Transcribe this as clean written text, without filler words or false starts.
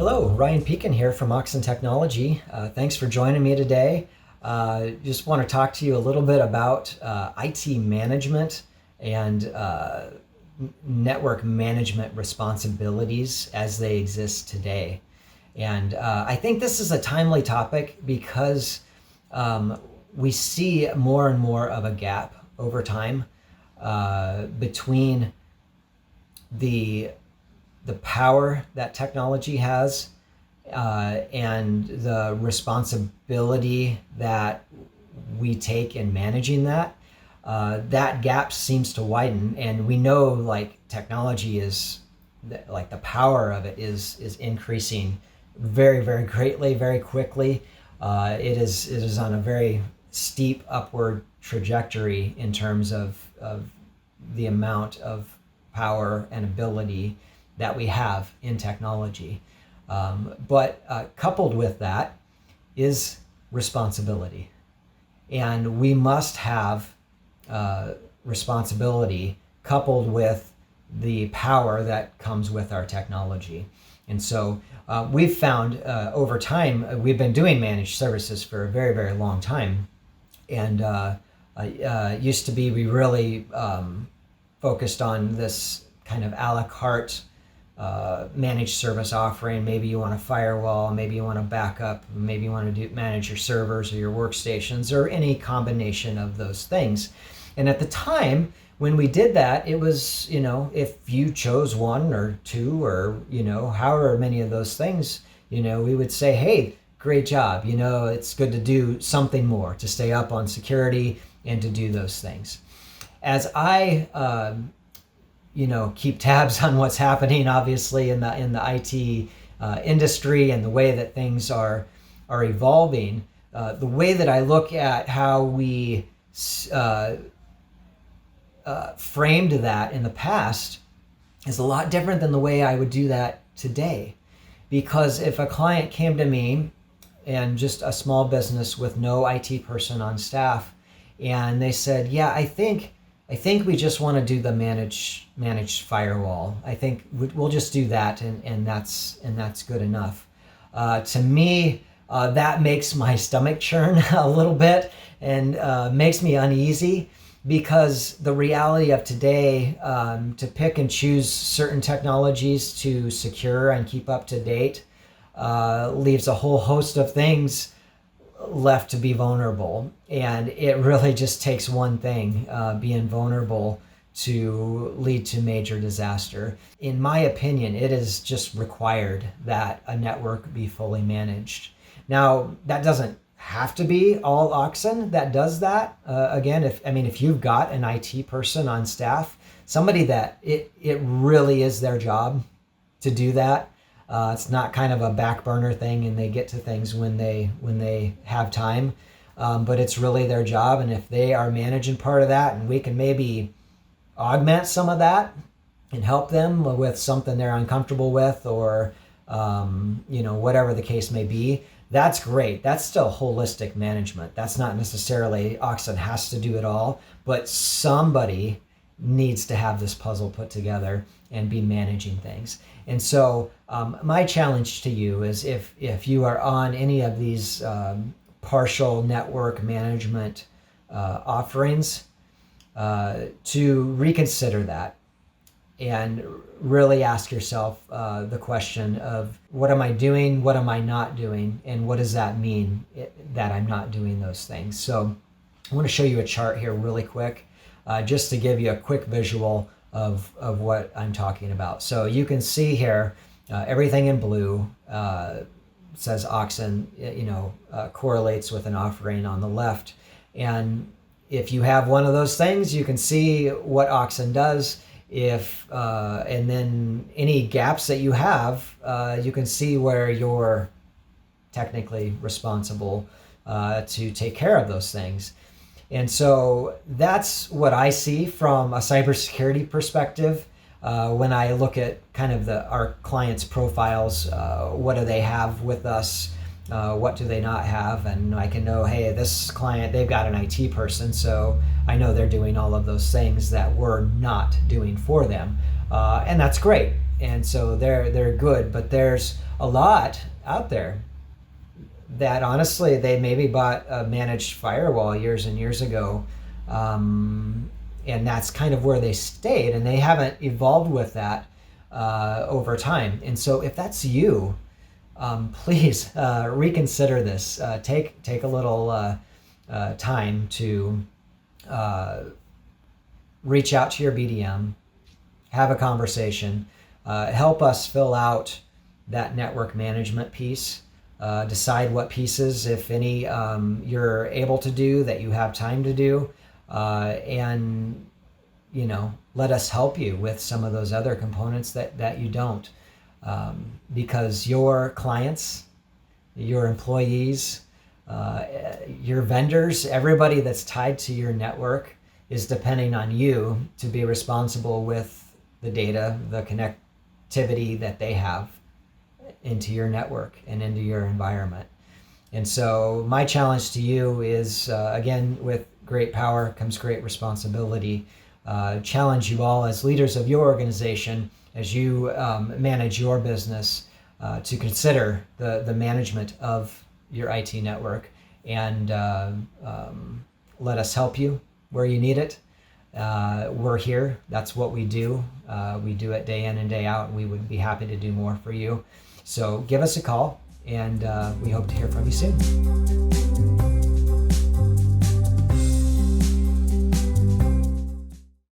Hello, Ryan Pekin here from Oxen Technology. Thanks for joining me today. Just want to talk to you a little bit about IT management and network management responsibilities as they exist today. And I think this is a timely topic because we see more and more of a gap over time between the power that technology has and the responsibility that we take in managing that. That gap seems to widen, and we know like technology is like the power of it is increasing very, very greatly, very quickly. It is on a very steep upward trajectory in terms of the amount of power and ability that we have in technology. But coupled with that is responsibility. And we must have responsibility coupled with the power that comes with our technology. And so we've found over time, we've been doing managed services for a very, very long time. And used to be, we really focused on this kind of a la carte managed service offering. Maybe you want a firewall, maybe you want a backup, maybe you want to manage your servers or your workstations or any combination of those things. And at the time when we did that, it was, if you chose one or two or, however many of those things, we would say, hey, great job. It's good to do something more, to stay up on security and to do those things. As I keep tabs on what's happening, obviously, in the IT industry and the way that things are evolving. The way that I look at how we framed that in the past is a lot different than the way I would do that today. Because if a client came to me and just a small business with no IT person on staff, and they said, yeah, I think we just want to do the managed firewall. I think we'll just do that, and that's good enough. To me, that makes my stomach churn a little bit and makes me uneasy, because the reality of today, to pick and choose certain technologies to secure and keep up to date, leaves a whole host of things left to be vulnerable. And it really just takes one thing, being vulnerable, to lead to major disaster. In my opinion, it is just required that a network be fully managed. Now, that doesn't have to be all Oxen that does that. Again, if you've got an IT person on staff, somebody that it really is their job to do that. It's not kind of a back burner thing and they get to things when they have time, but it's really their job. And if they are managing part of that, and we can maybe augment some of that and help them with something they're uncomfortable with, or whatever the case may be, that's great. That's still holistic management. That's not necessarily Oxen has to do it all, but somebody needs to have this puzzle put together and be managing things. And so my challenge to you is, if you are on any of these partial network management offerings, to reconsider that and really ask yourself the question of, what am I doing? What am I not doing? And what does that mean that I'm not doing those things? So I want to show you a chart here really quick, just to give you a quick visual of what I'm talking about. So you can see here, everything in blue says Oxen, correlates with an offering on the left. And if you have one of those things, you can see what Oxen does. And then any gaps that you have, you can see where you're technically responsible to take care of those things. And so that's what I see from a cybersecurity perspective. When I look at kind of our clients' profiles, what do they have with us? What do they not have? And I can know, hey, this client, they've got an IT person, so I know they're doing all of those things that we're not doing for them. And that's great. and so they're good. But there's a lot out there that honestly they maybe bought a managed firewall years and years ago, and that's kind of where they stayed, and they haven't evolved with that over time. And so if that's you, please reconsider this. Take a little time to reach out to your BDM, have a conversation, help us fill out that network management piece, decide what pieces, if any, you're able to do, that you have time to do, and let us help you with some of those other components that you don't, because your clients, your employees, your vendors, everybody that's tied to your network is depending on you to be responsible with the data, the connectivity that they have into your network and into your environment. And so my challenge to you is, again, with great power comes great responsibility. Challenge you all as leaders of your organization, as you manage your business, to consider the management of your IT network, and let us help you where you need it. We're here. That's what we do. We do it day in and day out, and we would be happy to do more for you. So give us a call, and we hope to hear from you soon.